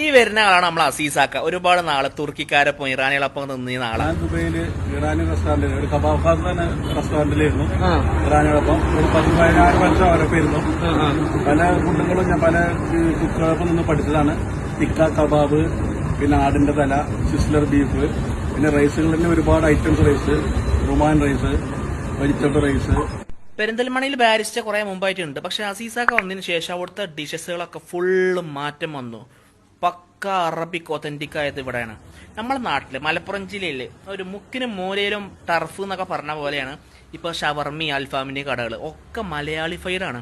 ഈ വരുന്ന ആളാണ് നമ്മൾ അസീസാക്ക. ഒരുപാട് നാള് തുർക്കിക്കാരൊപ്പം ഇറാനികളൊപ്പം നിന്ന ആളാണ്. ദുബൈയില് ഇറാനി റെസ്റ്റോറന്റിൽ ഒരു കബാബ് ഖാൻ റെസ്റ്റോറന്റിലായിരുന്നു. ഇറാനികളൊപ്പം ഒരു 14 വർഷം അവരൊപ്പം ഇരുന്നു. പല ഫുഡുകളും ഞാൻ പല കുക്കുകളൊപ്പം നിന്ന് പഠിച്ചതാണ്. ടിക്ക കബാബ്, പിന്നെ ആടിന്റെ തല, സിസ്ലർ ബീഫ്, പിന്നെ റൈസുകളിൽ തന്നെ ഒരുപാട് ഐറ്റംസ് റൈസ്, റുമാൻ റൈസ്, വെജിറ്റബിൾ റൈസ്. പെരിന്തൽമണ്ണയിൽ ബാരിസ്റ്റ കുറെ മുമ്പായിട്ടുണ്ട്. പക്ഷെ അസീസാക്ക വന്നതിന് ശേഷം അവിടുത്തെ ഡിഷസുകളൊക്കെ ഫുള്ള് മാറ്റം വന്നു. പക്ക അറബിക് ഒത്തന്റിക് ആയത് ഇവിടെയാണ്. നമ്മുടെ നാട്ടില് മലപ്പുറം ജില്ലയില് ഒരു മുക്കിനും മൂലയിലും ടർഫ് എന്നൊക്കെ പറഞ്ഞ പോലെയാണ് ഇപ്പൊ ഷവർമി അൽഫാമിന്റെ കടകൾ ഒക്കെ മലയാളി ഫൈഡാണ്.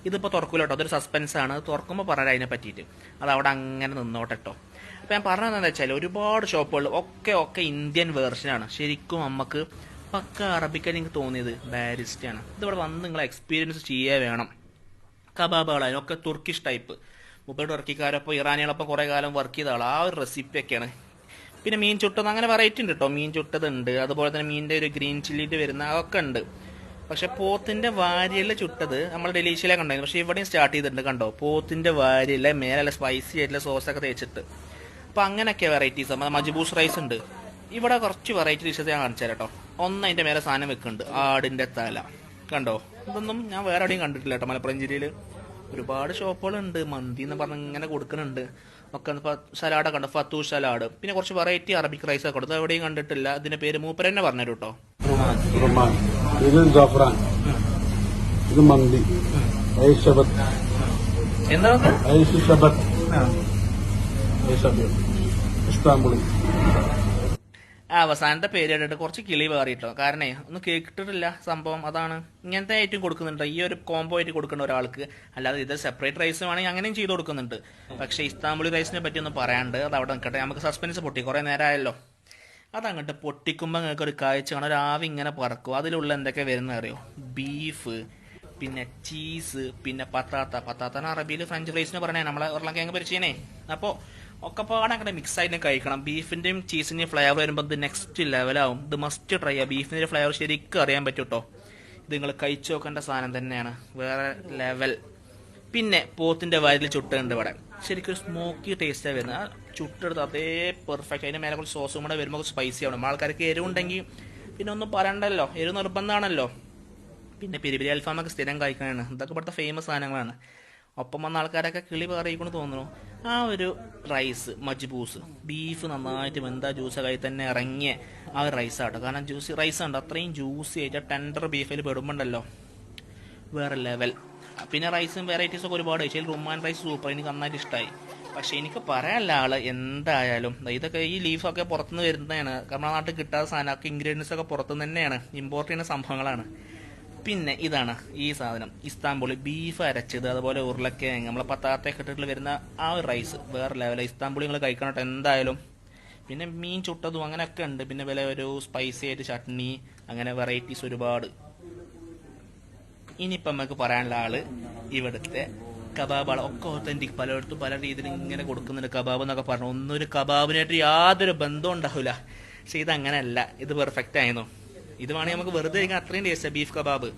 ഇതിപ്പോ തുറക്കൂല കേട്ടോ, അതൊരു സസ്പെൻസ് ആണ്. തുറക്കുമ്പോൾ പറഞ്ഞാൽ അതിനെ പറ്റിയിട്ട് അത് അവിടെ അങ്ങനെ നിന്നോട്ടെ കേട്ടോ. അപ്പൊ ഞാൻ പറഞ്ഞതെന്താ വെച്ചാൽ ഒരുപാട് ഷോപ്പുകൾ ഒക്കെ ഇന്ത്യൻ വേർഷനാണ്. ശരിക്കും നമുക്ക് പക്ക അറബിക്കാൻ എനിക്ക് തോന്നിയത് ബാരിസ്റ്റയാണ്. ഇതിവിടെ വന്ന് നിങ്ങൾ എക്സ്പീരിയൻസ് ചെയ്യേ വേണം. കബാബുകളായാലും ഒക്കെ തുർക്കിഷ് ടൈപ്പ്. മുമ്പ് ടർക്കിക്കാരൊപ്പം ഇറാനികളൊപ്പം കുറെ കാലം വർക്ക് ചെയ്ത ആൾ. ആ ഒരു റെസിപ്പിയൊക്കെയാണ്. പിന്നെ മീൻ ചുട്ടത് അങ്ങനെ വെറൈറ്റി ഉണ്ട് കേട്ടോ. മീൻ ചുട്ടതുണ്ട്, അതുപോലെ തന്നെ മീനിന്റെ ഒരു ഗ്രീൻ ചില്ലിന്റെ വരുന്ന അതൊക്കെ ഉണ്ട്. പക്ഷെ പോത്തിന്റെ വാരിയില ചുട്ടത് നമ്മൾ ഡെലീഷ്യയിലൊക്കെ ഉണ്ടായിരുന്നു. പക്ഷെ ഇവിടെയും സ്റ്റാർട്ട് ചെയ്തിട്ടുണ്ട് കണ്ടോ. പോത്തിന്റെ വാരിയില മേലെ സ്പൈസി ആയിട്ടുള്ള സോസൊക്കെ തേച്ചിട്ട്. അപ്പൊ അങ്ങനെയൊക്കെ വെറൈറ്റീസ്. മജ്ബൂസ് റൈസ് ഉണ്ട്. ഇവിടെ കുറച്ച് വെറൈറ്റി ഡിഷസ് ഞാൻ കാണിച്ചു തരാം കേട്ടോ. ഒന്ന് അതിന്റെ മേലെ സാധനം വെക്കുന്നുണ്ട്, ആടിന്റെ തല കണ്ടോ. ഇതൊന്നും ഞാൻ വേറെ എവിടെയും കണ്ടിട്ടില്ല കേട്ടോ. മലപ്പുറം ജില്ലയിൽ ഒരുപാട് ഷോപ്പുകളുണ്ട്. മന്തി എന്ന് പറഞ്ഞ് ഇങ്ങനെ കൊടുക്കുന്നുണ്ട്. ഒക്കെ സലാഡൊക്കെ ഉണ്ട്, ഫത്തൂ സലാഡ്. പിന്നെ കുറച്ച് വെറൈറ്റി അറബിക് റൈസ് ഒക്കെ കൊടുത്തു. എവിടെയും കണ്ടിട്ടില്ല. ഇതിന്റെ പേര് മൂപ്പര് തന്നെ പറഞ്ഞു കേട്ടോ. ഇത് ജാഫ്രാൻ, ഇത് മന്തി, എന്താ ഇസ്താംബുളി. അവസാനത്തെ പേര് കേട്ടിട്ട് കുറച്ച് കിളി വേറിട്ടോ. കാരണം ഒന്നും കേട്ടിട്ടില്ല സംഭവം. അതാണ് ഇങ്ങനത്തെ ഐറ്റം കൊടുക്കുന്നുണ്ട്. ഈ ഒരു കോംബോ ആയിട്ട് കൊടുക്കുന്ന ഒരാൾക്ക്. അല്ലാതെ ഇത് സെപ്പറേറ്റ് റൈസ് വേണമെങ്കിൽ അങ്ങനെയും ചെയ്ത് കൊടുക്കുന്നുണ്ട്. പക്ഷെ ഇസ്താംബുളി റൈസിനെ പറ്റി ഒന്നും പറയാണ്ട് അത് അവിടെ നിൽക്കട്ടെ. നമുക്ക് സസ്പെൻസ് പൊട്ടി കുറെ നേരമായല്ലോ. അതങ്ങോട്ട് പൊട്ടിക്കുമ്പോൾ നിങ്ങൾക്ക് ഒരു കാഴ്ച കാണാം. ഒരു ആവി ഇങ്ങനെ പറക്കും. അതിലുള്ള എന്തൊക്കെ വരുന്ന അറിയോ? ബീഫ്, പിന്നെ ചീസ്, പിന്നെ പത്താത്ത അറബിയിൽ ഫ്രഞ്ച് ഫ്രൈസിന് പറഞ്ഞേ നമ്മളെ ഉരുളക്കിഴങ്ങ് പരിചയനേ. അപ്പോൾ ഒക്കെ പാടെ അങ്ങനെ മിക്സ് ആയിട്ട് കഴിക്കണം. ബീഫിന്റെയും ചീസിന്റെയും ഫ്ലേവർ വരുമ്പോൾ ഇത് നെക്സ്റ്റ് ലെവലാവും. ഇത് മസ്റ്റ് ട്രൈ ചെയ്യാം. ബീഫിന്റെ ഫ്ലേവർ ശരിക്കും അറിയാൻ പറ്റും കേട്ടോ. ഇത് നിങ്ങൾ കഴിച്ചു നോക്കേണ്ട സാധനം തന്നെയാണ്, വേറെ ലെവൽ. പിന്നെ പോത്തിന്റെ വാരിൽ ചുട്ടുണ്ട് ഇവിടെ. ശരിക്കും ഒരു സ്മോക്കി ടേസ്റ്റാണ് വരുന്നത്. ആ ചുട്ടെടുത്ത് അതേ പെർഫെക്റ്റ്. അതിന്റെ മേലെ കുറച്ച് സോസും കൂടെ വരുമ്പോൾ സ്പൈസി ആവണം. ആൾക്കാർക്ക് എരിവുണ്ടെങ്കിൽ പിന്നെ ഒന്നും പറയണ്ടല്ലോ, എരിവ് നിർബന്ധമാണല്ലോ. പിന്നെ പെരി അൽഫാമൊക്കെ സ്ഥിരം കഴിക്കാനാണ്. ഇതൊക്കെ ഇവിടുത്തെ ഫേമസ് സാധനങ്ങളാണ്. ഒപ്പം വന്ന ആൾക്കാരൊക്കെ കിളി പറയിക്കൊണ്ട് തോന്നുന്നു. ആ ഒരു റൈസ് മജ്ബൂസ്, ബീഫ് നന്നായിട്ട് വെന്താ ജ്യൂസൊക്കെ തന്നെ ഇറങ്ങിയ ആ ഒരു റൈസാട്ടോ. കാരണം ജ്യൂസി റൈസ് ഉണ്ട്, അത്രയും ജ്യൂസി ആയിട്ട് ടെൻഡർ ബീഫിൽ പെടുമ്പോണ്ടല്ലോ വേറെ ലെവൽ. പിന്നെ റൈസും വെറൈറ്റീസൊക്കെ ഒരുപാട് കഴിച്ചു. റുമാൻ റൈസ് സൂപ്പർ, എനിക്ക് നന്നായിട്ട് ഇഷ്ടമായി. പക്ഷെ എനിക്ക് പറയാനുള്ള ആള് എന്തായാലും ഇതൊക്കെ ഈ ലീഫൊക്കെ പുറത്തുനിന്ന് വരുന്നതാണ്. നമ്മുടെ നാട്ടിൽ കിട്ടാത്ത സാധനമൊക്കെ ഇൻഗ്രീഡിയൻസ് ഒക്കെ പുറത്തുനിന്ന് തന്നെയാണ്, ഇമ്പോർട്ട് ചെയ്യുന്ന സംഭവങ്ങളാണ്. പിന്നെ ഇതാണ് ഈ സാധനം, ഇസ്താംബുളി ബീഫ് അരച്ചത്, അതുപോലെ ഉരുളക്കിഴങ്ങ്, നമ്മളെ പത്താത്തൊക്കെ ഇട്ടിട്ട് വരുന്ന ആ ഒരു റൈസ് വേറെ ലെവൽ. ഇസ്താംബുളി നിങ്ങൾ കഴിക്കണം എന്തായാലും. പിന്നെ മീൻ ചുട്ടതും അങ്ങനെയൊക്കെ ഉണ്ട്. പിന്നെ വില ഒരു സ്പൈസി ആയിട്ട് ചട്നി, അങ്ങനെ വെറൈറ്റീസ് ഒരുപാട്. ഇനിയിപ്പം നമുക്ക് പറയാനുള്ള ആള് ഇവിടുത്തെ കബാബുകൾ ഒക്കെ ഒത്തന്റിക്. പലയിടത്തും പല രീതിയിൽ ഇങ്ങനെ കൊടുക്കുന്നുണ്ട് കബാബ് എന്നൊക്കെ പറഞ്ഞു. ഒന്നും ഒരു കബാബിനായിട്ട് യാതൊരു ബന്ധവും ഉണ്ടാവില്ല. പക്ഷെ ഇതങ്ങനെയല്ല, ഇത് പെർഫെക്റ്റ് ആയിരുന്നു. ഇത് വേണമെങ്കിൽ നമുക്ക് വെറുതെ കഴിക്കാൻ അത്രയും ടേസ്റ്റ്. ബീഫ് കബാബ്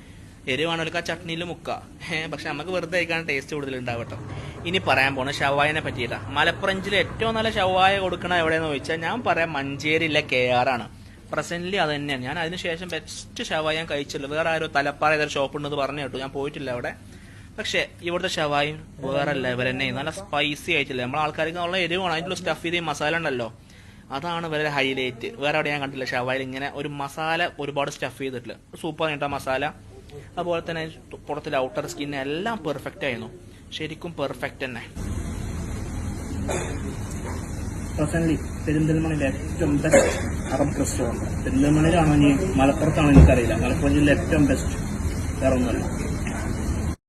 എരിവാണെങ്കിൽ ആ ചട്നിയിൽ മുക്ക. പക്ഷെ നമുക്ക് വെറുതെ കഴിക്കാൻ ടേസ്റ്റ് കൂടുതൽ ഉണ്ടാവട്ടോ. ഇനി പറയാൻ പോണ ഷവായിനെ പറ്റിയിട്ടാ. മലപ്പുറം ജില്ലയിൽ ഏറ്റവും നല്ല ഷവായ കൊടുക്കണ എവിടെയെന്ന് ചോദിച്ചാൽ ഞാൻ പറയാം മഞ്ചേരിയിലെ KR ആണ്. പ്രസന്റ്ലി അത് തന്നെയാണ്. ഞാൻ അതിനുശേഷം ബെസ്റ്റ് ഷവായ ഞാൻ കഴിച്ചുള്ളൂ. വേറെ ആരും തലപ്പാറ ഏതൊരു ഷോപ്പ് ഉണ്ടെന്ന് പറഞ്ഞു കേട്ടു, ഞാൻ പോയിട്ടില്ല അവിടെ. പക്ഷെ ഇവിടുത്തെ ഷവായും വേറെ ലെവൽ തന്നെ. നല്ല സ്പൈസി ആയിട്ടില്ല. നമ്മളെ ആൾക്കാർക്ക് ഉള്ള എരിവാണ്. അതിൻ്റെ സ്റ്റഫ് ചെയ്ത് മസാല ഉണ്ടല്ലോ, അതാണ് വളരെ ഹൈലൈറ്റ്. വേറെ അവിടെ ഞാൻ കണ്ടില്ല ഷവായിൽ ഇങ്ങനെ ഒരു മസാല ഒരുപാട് സ്റ്റഫ് ചെയ്തിട്ടില്ല. സൂപ്പർ ആയിട്ടാ മസാല. അതുപോലെ തന്നെ പുറത്തിലെ ഔട്ടർ സ്കിൻ എല്ലാം പെർഫെക്റ്റ് ആയിരുന്നു. ശരിക്കും പെർഫെക്റ്റ് തന്നെ. പേഴ്സണലി പെരിന്തൽമണ്ണയിലെ ഏറ്റവും ബെസ്റ്റ് അറബ് റെസ്റ്റോറൻറ്റ് പെരിന്തൽമണ്ണയിലാണോ ഇനി മലപ്പുറത്താണോ എനിക്കറിയില്ല. മലപ്പുറം ജില്ലയിലെ ഏറ്റവും ബെസ്റ്റ് വേറെ ഒന്നുമല്ല.